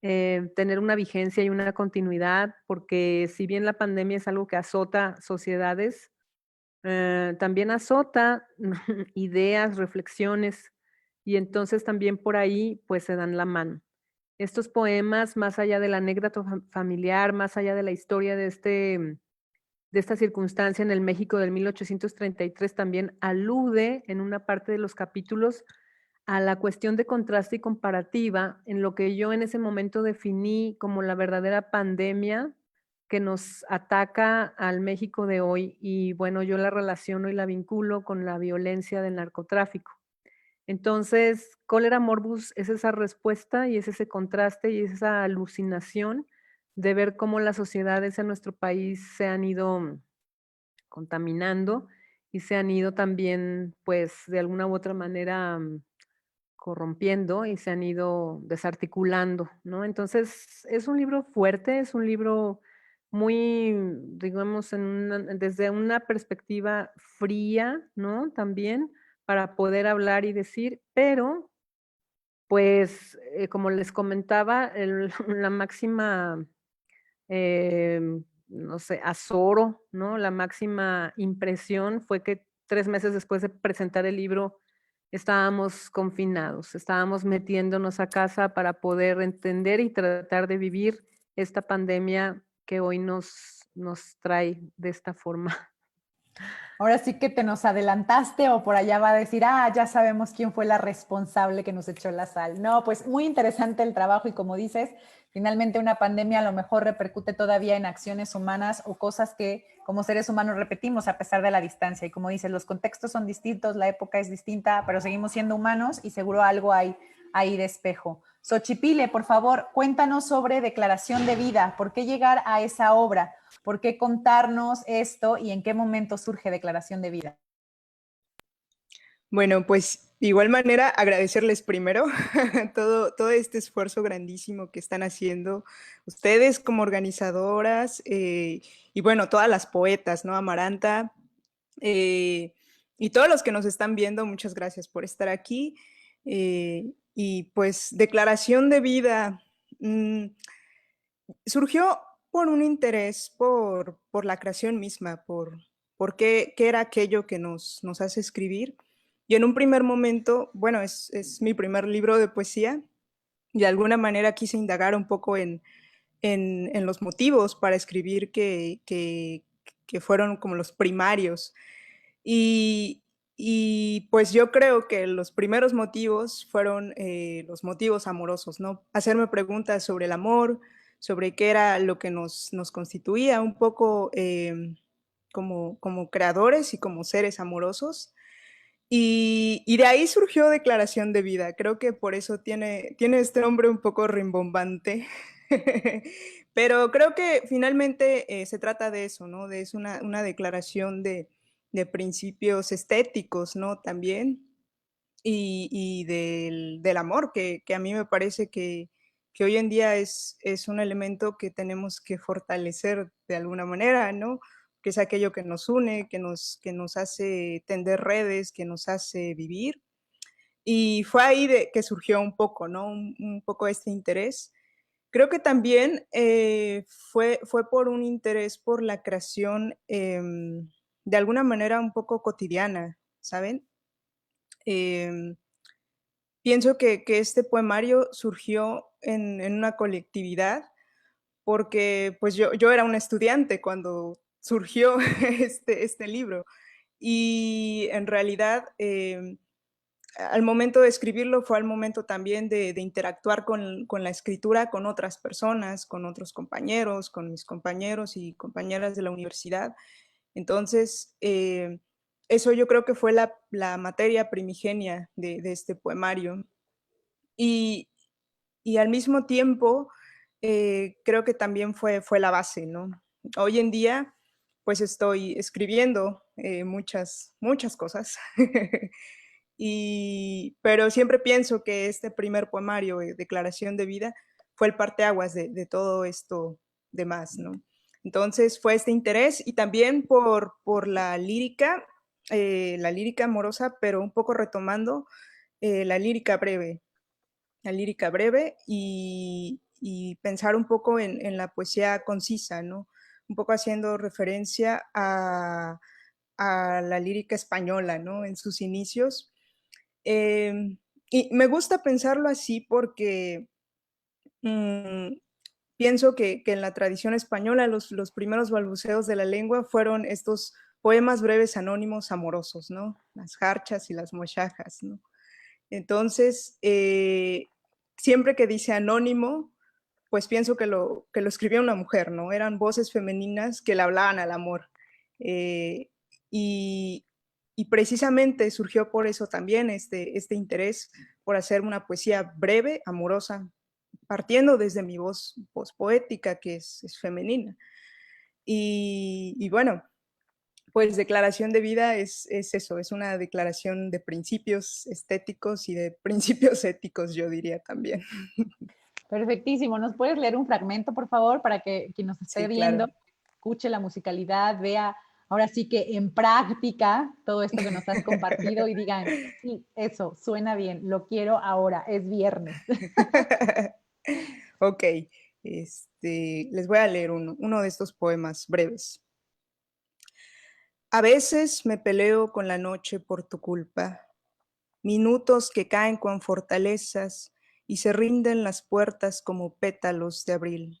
tener una vigencia y una continuidad, porque si bien la pandemia es algo que azota sociedades, también azota ideas, reflexiones, y entonces también por ahí pues se dan la mano. Estos poemas, más allá de la anécdota familiar, más allá de la historia de esta circunstancia en el México del 1833, también alude en una parte de los capítulos a la cuestión de contraste y comparativa en lo que yo en ese momento definí como la verdadera pandemia que nos ataca al México de hoy y bueno, yo la relaciono y la vinculo con la violencia del narcotráfico. Entonces, Cólera Morbus es esa respuesta y es ese contraste y es esa alucinación de ver cómo las sociedades en nuestro país se han ido contaminando y se han ido también, pues, de alguna u otra manera corrompiendo y se han ido desarticulando, ¿no? Entonces, es un libro fuerte, es un libro muy, digamos, desde una perspectiva fría, ¿no? También para poder hablar y decir, pero, pues, como les comentaba, la máxima, no sé, azoro, ¿no? La máxima impresión fue que 3 meses después de presentar el libro, estábamos confinados, estábamos metiéndonos a casa para poder entender y tratar de vivir esta pandemia que hoy nos trae de esta forma. Ahora sí que te nos adelantaste o por allá va a decir, ya sabemos quién fue la responsable que nos echó la sal. No, pues muy interesante el trabajo y como dices, finalmente una pandemia a lo mejor repercute todavía en acciones humanas o cosas que como seres humanos repetimos a pesar de la distancia. Y como dices, los contextos son distintos, la época es distinta, pero seguimos siendo humanos y seguro algo hay ahí de espejo. Xochipile, por favor, cuéntanos sobre Declaración de Vida. ¿Por qué llegar a esa obra? ¿Por qué contarnos esto y en qué momento surge Declaración de Vida? Bueno, pues de igual manera agradecerles primero todo este esfuerzo grandísimo que están haciendo ustedes como organizadoras y bueno, todas las poetas, ¿no? Amaranta y todos los que nos están viendo, muchas gracias por estar aquí. Y pues Declaración de Vida surgió por un interés por la creación misma, por qué era aquello que nos hace escribir. Y en un primer momento, bueno, es mi primer libro de poesía, y de alguna manera quise indagar un poco en los motivos para escribir que fueron como los primarios. Y pues yo creo que los primeros motivos fueron los motivos amorosos, ¿no? Hacerme preguntas sobre el amor, sobre qué era lo que nos constituía un poco como creadores y como seres amorosos. Y de ahí surgió Declaración de Vida. Creo que por eso tiene este nombre un poco rimbombante. Pero creo que finalmente se trata de eso, ¿no? Es una declaración de principios estéticos, ¿no? También. Y del amor, que a mí me parece que hoy en día es un elemento que tenemos que fortalecer de alguna manera, ¿no? Que es aquello que nos une, que nos hace tender redes, que nos hace vivir. Y fue ahí que surgió un poco, ¿no? Un poco este interés. Creo que también fue por un interés por la creación de alguna manera un poco cotidiana, ¿saben? Pienso que este poemario surgió en una colectividad porque pues yo era una estudiante cuando surgió este libro y en realidad al momento de escribirlo fue al momento también de interactuar con la escritura con otras personas, con otros compañeros, con mis compañeros y compañeras de la universidad. Entonces, eso yo creo que fue la materia primigenia de este poemario. Y, al mismo tiempo, creo que también fue la base, ¿no? Hoy en día, pues estoy escribiendo muchas cosas, pero siempre pienso que este primer poemario, Declaración de Vida, fue el parteaguas de todo esto demás, ¿no? Entonces fue este interés y también por la lírica amorosa, pero un poco retomando la lírica breve y pensar un poco en la poesía concisa, ¿no? Un poco haciendo referencia a la lírica española, ¿no? En sus inicios. Y me gusta pensarlo así porque pienso que en la tradición española los primeros balbuceos de la lengua fueron estos poemas breves anónimos amorosos, ¿no? Las jarchas y las mochajas, ¿no? Entonces, siempre que dice anónimo, pues pienso que lo escribía una mujer, ¿no? Eran voces femeninas que le hablaban al amor. Y, y precisamente surgió por eso también este interés por hacer una poesía breve, amorosa, partiendo desde mi voz poética, que es femenina. Y bueno, pues declaración de vida es eso, es una declaración de principios estéticos y de principios éticos, yo diría también. Perfectísimo. ¿Nos puedes leer un fragmento, por favor, para que quien nos esté Sí, viendo claro. escuche la musicalidad, vea ahora sí que en práctica todo esto que nos has compartido y digan, sí, eso, suena bien, lo quiero ahora, es viernes. Ok, les voy a leer uno de estos poemas breves. A veces me peleo con la noche por tu culpa, minutos que caen con fortalezas y se rinden las puertas como pétalos de abril.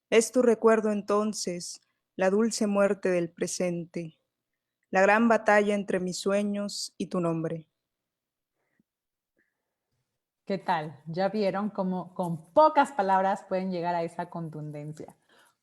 Es tu recuerdo entonces, la dulce muerte del presente, la gran batalla entre mis sueños y tu nombre. ¿Qué tal? ¿Ya vieron cómo con pocas palabras pueden llegar a esa contundencia?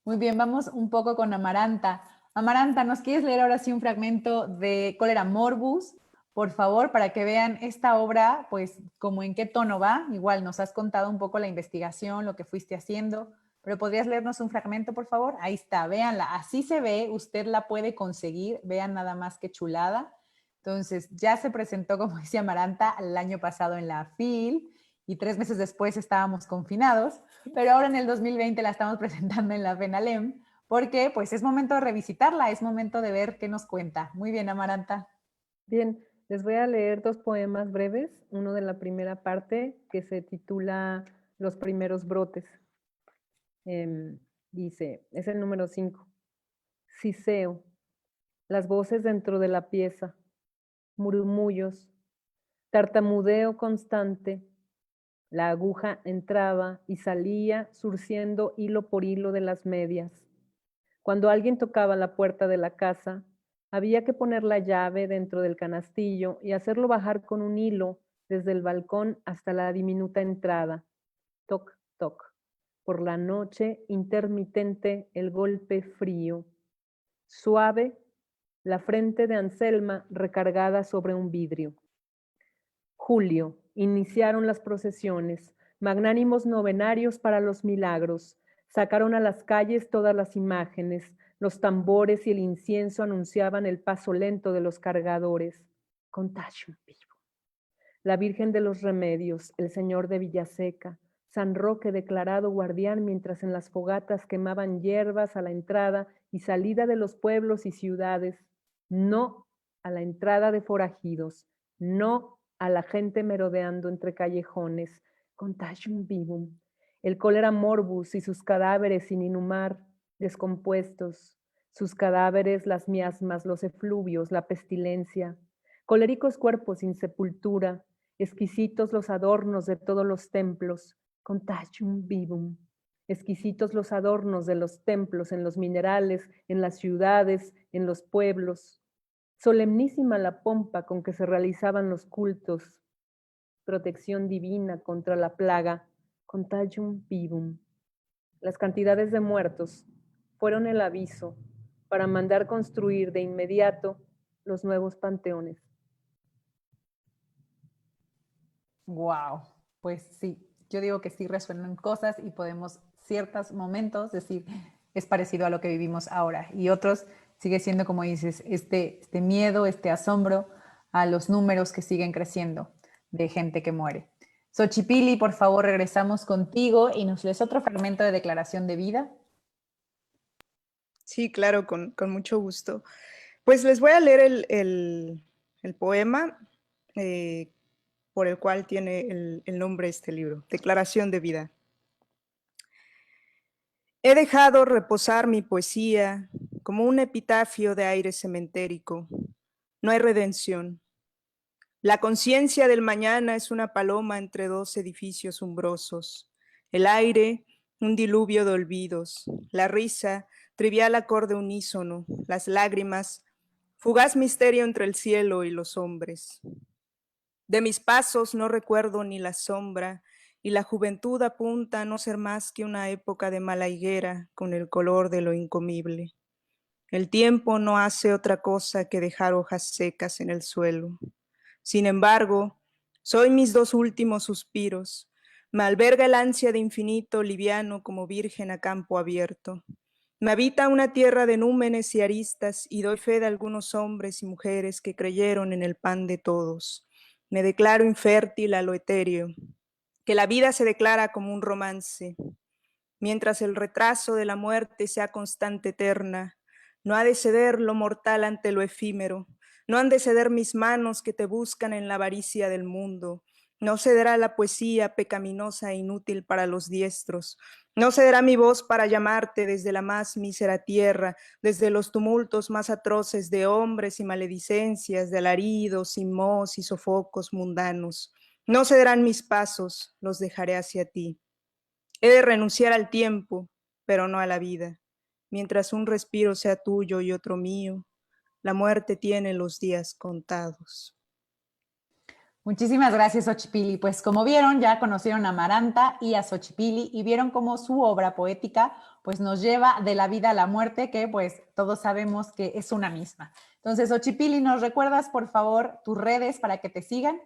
Muy bien, vamos un poco con Amaranta. Amaranta, ¿nos quieres leer ahora sí un fragmento de Cólera Morbus? Por favor, para que vean esta obra, pues como en qué tono va. Igual nos has contado un poco la investigación, lo que fuiste haciendo, pero ¿podrías leernos un fragmento, por favor? Ahí está, véanla. Así se ve, usted la puede conseguir. Vean nada más que chulada. Entonces, ya se presentó, como decía Amaranta, el año pasado en la FIL y 3 meses después estábamos confinados, pero ahora en el 2020 la estamos presentando en la FENALEM porque pues es momento de revisitarla, es momento de ver qué nos cuenta. Muy bien, Amaranta. Bien, les voy a leer 2 poemas breves, uno de la primera parte que se titula Los primeros brotes. Dice, es el número 5. Siseo, las voces dentro de la pieza, murmullos, tartamudeo constante. La aguja entraba y salía surciendo hilo por hilo de las medias. Cuando alguien tocaba la puerta de la casa, había que poner la llave dentro del canastillo y hacerlo bajar con un hilo desde el balcón hasta la diminuta entrada. Toc, toc. Por la noche, intermitente, el golpe frío. Suave, la frente de Anselma recargada sobre un vidrio. Julio, iniciaron las procesiones, magnánimos novenarios para los milagros. Sacaron a las calles todas las imágenes, los tambores y el incienso anunciaban el paso lento de los cargadores. Contagio vivo. La Virgen de los Remedios, el Señor de Villaseca, San Roque declarado guardián mientras en las fogatas quemaban hierbas a la entrada y salida de los pueblos y ciudades. No a la entrada de forajidos, no a la gente merodeando entre callejones. Contagium vivum. El cólera morbus y sus cadáveres sin inhumar, descompuestos. Sus cadáveres, las miasmas, los efluvios, la pestilencia. Coléricos cuerpos sin sepultura, exquisitos los adornos de todos los templos. Contagium vivum. Exquisitos los adornos de los templos en los minerales, en las ciudades, en los pueblos. Solemnísima la pompa con que se realizaban los cultos. Protección divina contra la plaga. Contagium vivum. Las cantidades de muertos fueron el aviso para mandar construir de inmediato los nuevos panteones. Wow, pues sí, yo digo que sí resuenan cosas y podemos ciertos momentos decir es parecido a lo que vivimos ahora y otros sigue siendo, como dices, este miedo, este asombro a los números que siguen creciendo de gente que muere. Xochipilli, por favor, regresamos contigo y nos lees otro fragmento de declaración de vida. Sí, claro, con mucho gusto. Pues les voy a leer el poema por el cual tiene el nombre este libro, Declaración de Vida. He dejado reposar mi poesía como un epitafio de aire cementérico. No hay redención. La conciencia del mañana es una paloma entre 2 edificios umbrosos. El aire, un diluvio de olvidos. La risa, trivial acorde unísono. Las lágrimas, fugaz misterio entre el cielo y los hombres. De mis pasos no recuerdo ni la sombra, y la juventud apunta a no ser más que una época de mala higuera con el color de lo incomible. El tiempo no hace otra cosa que dejar hojas secas en el suelo. Sin embargo, soy mis dos últimos suspiros. Me alberga el ansia de infinito liviano como virgen a campo abierto. Me habita una tierra de númenes y aristas y doy fe de algunos hombres y mujeres que creyeron en el pan de todos. Me declaro infértil a lo etéreo, que la vida se declara como un romance. Mientras el retraso de la muerte sea constante eterna, no ha de ceder lo mortal ante lo efímero, no han de ceder mis manos que te buscan en la avaricia del mundo, no cederá la poesía pecaminosa e inútil para los diestros, no cederá mi voz para llamarte desde la más mísera tierra, desde los tumultos más atroces de hombres y maledicencias, de alaridos y mohos y sofocos mundanos. No cederán mis pasos, los dejaré hacia ti. He de renunciar al tiempo, pero no a la vida. Mientras un respiro sea tuyo y otro mío, la muerte tiene los días contados. Muchísimas gracias, Xochipilli. Pues como vieron, ya conocieron a Amaranta y a Xochipilli y vieron cómo su obra poética pues nos lleva de la vida a la muerte, que pues todos sabemos que es una misma. Entonces, Xochipilli, ¿nos recuerdas por favor tus redes para que te sigan?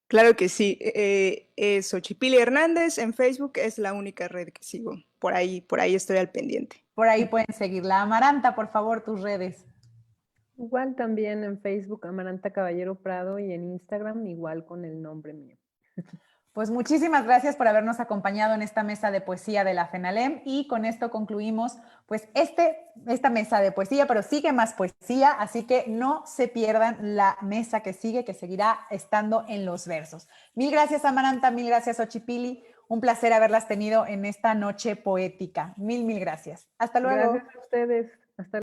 Claro que sí, es Xochipilli Hernández, en Facebook es la única red que sigo, por ahí estoy al pendiente. Por ahí pueden seguirla. Amaranta, por favor, tus redes. Igual también en Facebook, Amaranta Caballero Prado, y en Instagram igual con el nombre mío. Pues muchísimas gracias por habernos acompañado en esta mesa de poesía de la FENALEM y con esto concluimos pues esta mesa de poesía, pero sigue más poesía, así que no se pierdan la mesa que sigue, que seguirá estando en los versos. Mil gracias, Amaranta, mil gracias, Xochipilli, un placer haberlas tenido en esta noche poética. Mil gracias. Hasta luego. Gracias a ustedes.